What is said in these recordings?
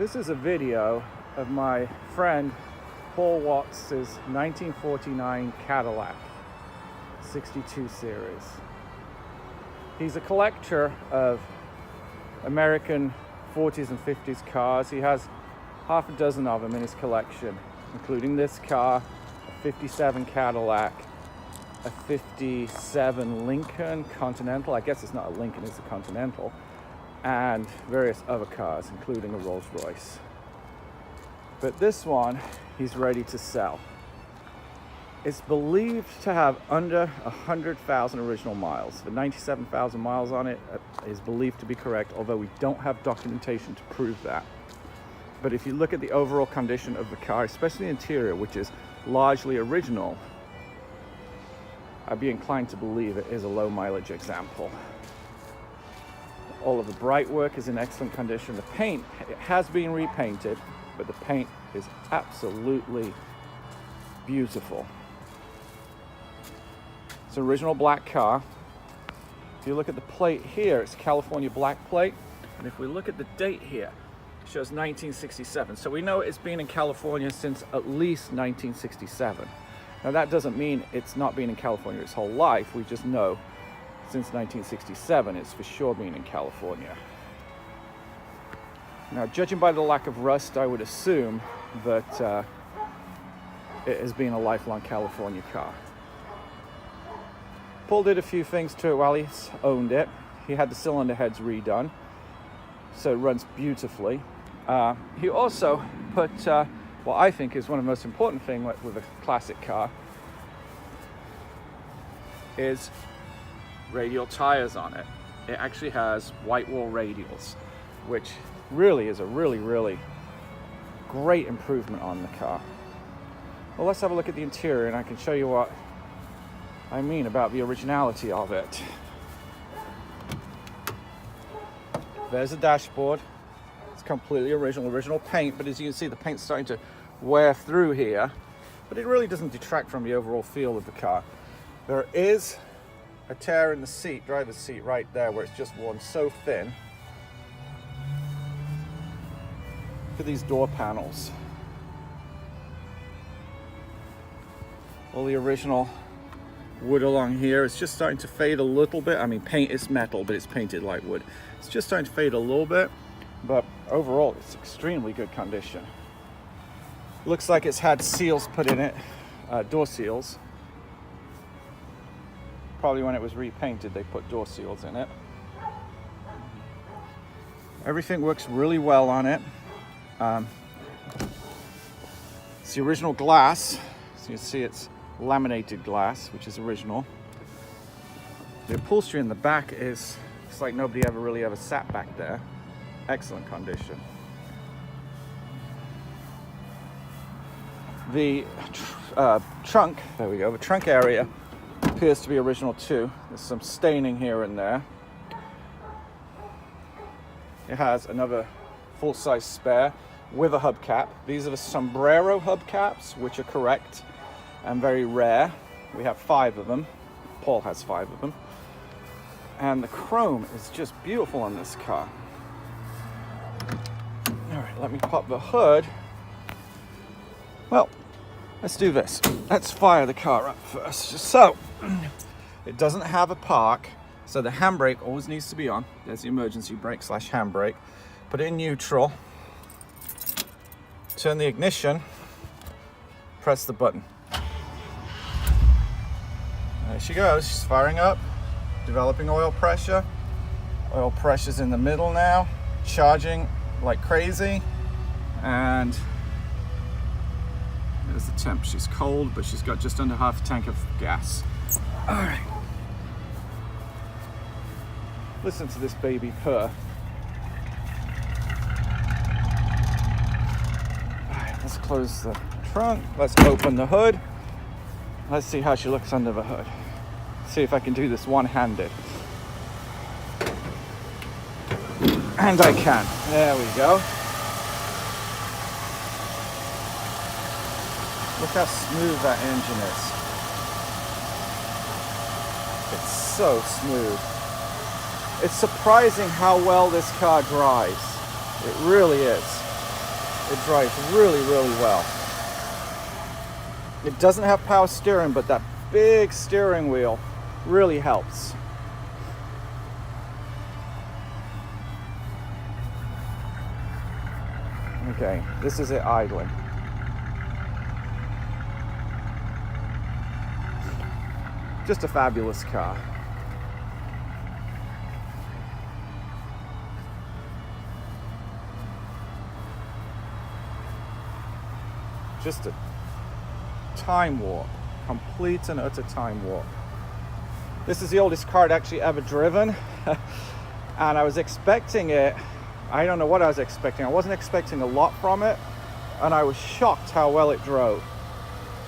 This is a video of my friend Paul Watts' 1949 Cadillac 62 series. He's a collector of American 40s and 50s cars. He has half a dozen of them in his collection, including this car, a 57 Cadillac, a 57 Lincoln Continental. I guess it's not a Lincoln, it's a Continental. And various other cars, including a Rolls Royce. But this one, he's ready to sell. It's believed to have under 100,000 original miles. The 97,000 miles on it is believed to be correct, although we don't have documentation to prove that. But if you look at the overall condition of the car, especially the interior, which is largely original, I'd be inclined to believe it is a low mileage example. All of the bright work is in excellent condition. The paint, it has been repainted, but the paint is absolutely beautiful. It's an original black car. If you look at the plate here, it's California black plate. And if we look at the date here, it shows 1967. So we know it's been in California since at least 1967. Now that doesn't mean it's not been in California its whole life. We just know since 1967, it's for sure been in California. Now, judging by the lack of rust, I would assume that it has been a lifelong California car. Paul did a few things to it while he's owned it. He had the cylinder heads redone, so it runs beautifully. He also put what I think is one of the most important things with a classic car is radial tires on it. It actually has white wall radials, which really is a really great improvement on the car. Well, let's have a look at the interior and I can show you what I mean about the originality of it. There's the dashboard. It's completely original paint, but as you can see, the paint's starting to wear through here, but it really doesn't detract from the overall feel of the car. There is a tear in the seat, driver's seat right there, where it's just worn so thin. Look at these door panels. All the original wood along here is just starting to fade a little bit. I mean, paint is metal, but it's painted like wood. It's just starting to fade a little bit, but overall, it's extremely good condition. Looks like it's had seals put in it, door seals. Probably when it was repainted, they put door seals in it. Everything works really well on it. It's the original glass. So you can see it's laminated glass, which is original. The upholstery in the back it's like nobody ever sat back there. Excellent condition. The trunk, there we go, the trunk area appears to be original too. There's some staining here and there. It has another full-size spare with a hubcap. These are the sombrero hubcaps, which are correct and very rare. We have 5 of them. Paul has 5 of them. And the chrome is just beautiful on this car. All right, let me pop the hood. Well, let's do this. Let's fire the car up first. So, it doesn't have a park, so the handbrake always needs to be on. There's the emergency brake / handbrake. Put it in neutral. Turn the ignition. Press the button. There she goes. She's firing up. Developing oil pressure. Oil pressure's in the middle now. Charging like crazy. And there's the temp. She's cold, but she's got just under half a tank of gas. All right. Listen to this baby purr. All right, let's close the trunk. Let's open the hood. Let's see how she looks under the hood. See if I can do this one-handed. And I can. There we go. Look how smooth that engine is. It's so smooth. It's surprising how well this car drives. It really is. it drives really, really well. It doesn't have power steering, but that big steering wheel really helps. Okay, this is it idling. Just a fabulous car. Just a time warp, complete and utter time warp. This is the oldest car I'd actually ever driven, and I was expecting it. I don't know what I was expecting. I wasn't expecting a lot from it, and I was shocked how well it drove.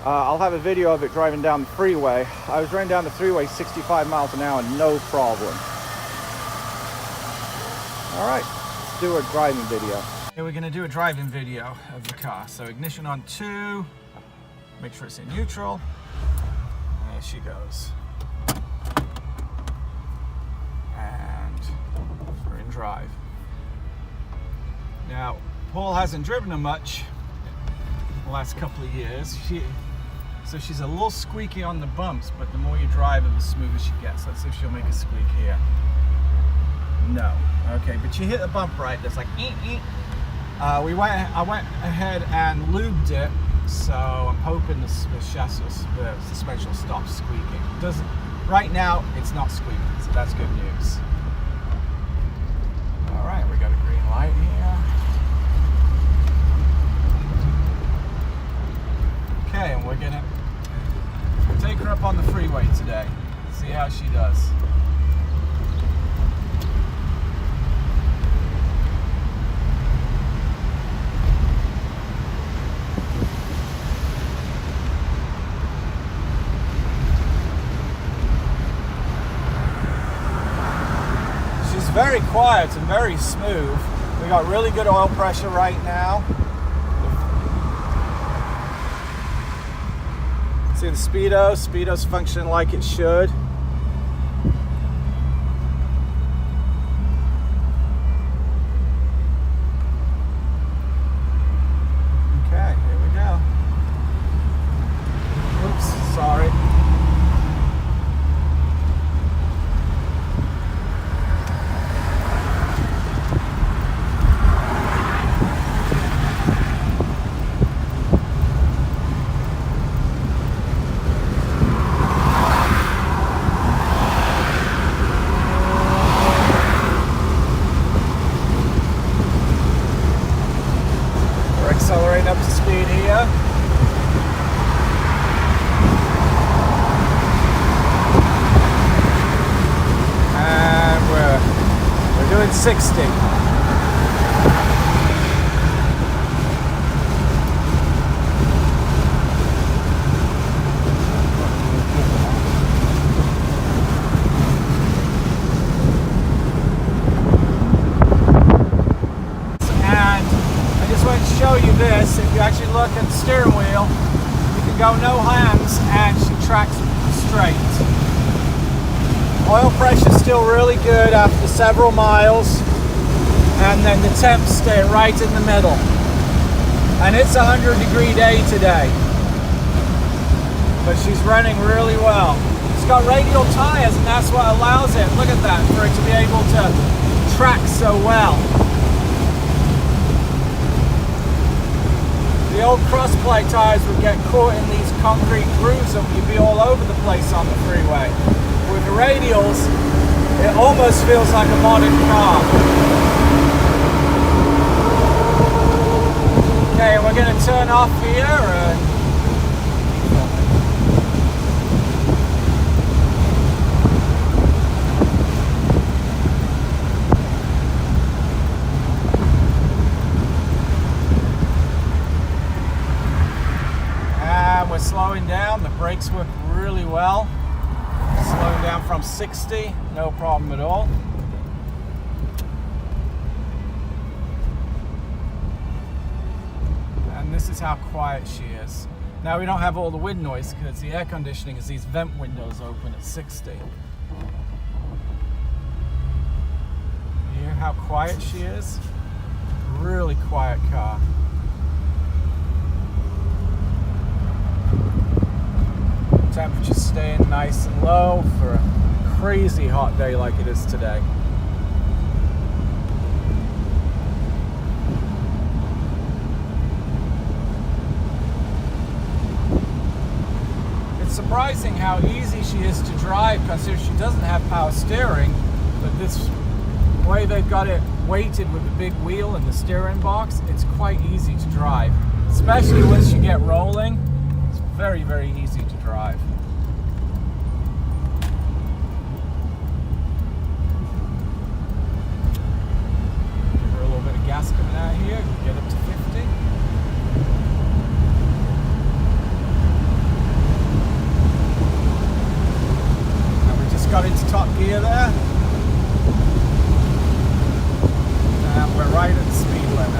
I'll have a video of it driving down the freeway. I was driving down the freeway 65 miles an hour, no problem. All right, let's do a driving video. Okay, we're gonna do a driving video of the car. So ignition on 2, make sure it's in neutral. There she goes. And we're in drive. Now, Paul hasn't driven her much the last couple of years. So she's a little squeaky on the bumps, but the more you drive her, the smoother she gets. Let's see if she'll make a squeak here. No. Okay, but she hit the bump right. There's like, I went ahead and lubed it, so I'm hoping the suspension will stop squeaking. Right now, it's not squeaking, so that's good news. All right, we got a green light here. Okay, and we're gonna take her up on the freeway today. See how she does. She's very quiet and very smooth. We got really good oil pressure right now. See the speedo's functioning like it should. Okay, here we go. Oops, sorry. Accelerating up to speed here. And we're doing 60. Show you this. If you actually look at the steering wheel, you can go no hands and she tracks straight. Oil pressure is still really good after several miles, and then the temps stay right in the middle. And it's a 100-degree day today, but she's running really well. It's got radial tires, and that's what allows it. Look at that, for it to be able to track so well. The old cross-plate tires would get caught in these concrete grooves and you'd be all over the place on the freeway. With the radials, it almost feels like a modern car. Okay, we're going to turn off here and we're slowing down. The brakes work really well. Slowing down from 60, no problem at all. And this is how quiet she is. Now we don't have all the wind noise because the air conditioning is these vent windows open at 60. You hear how quiet she is? Really quiet car. Temperatures staying nice and low for a crazy hot day like it is today. It's surprising how easy she is to drive, considering she doesn't have power steering, but this way they've got it weighted with the big wheel and the steering box, it's quite easy to drive. Especially once you get rolling, it's very, very easy to drive. Give her a little bit of gas coming out here, get up to 50. And we just got into top gear there. And we're right at the speed limit.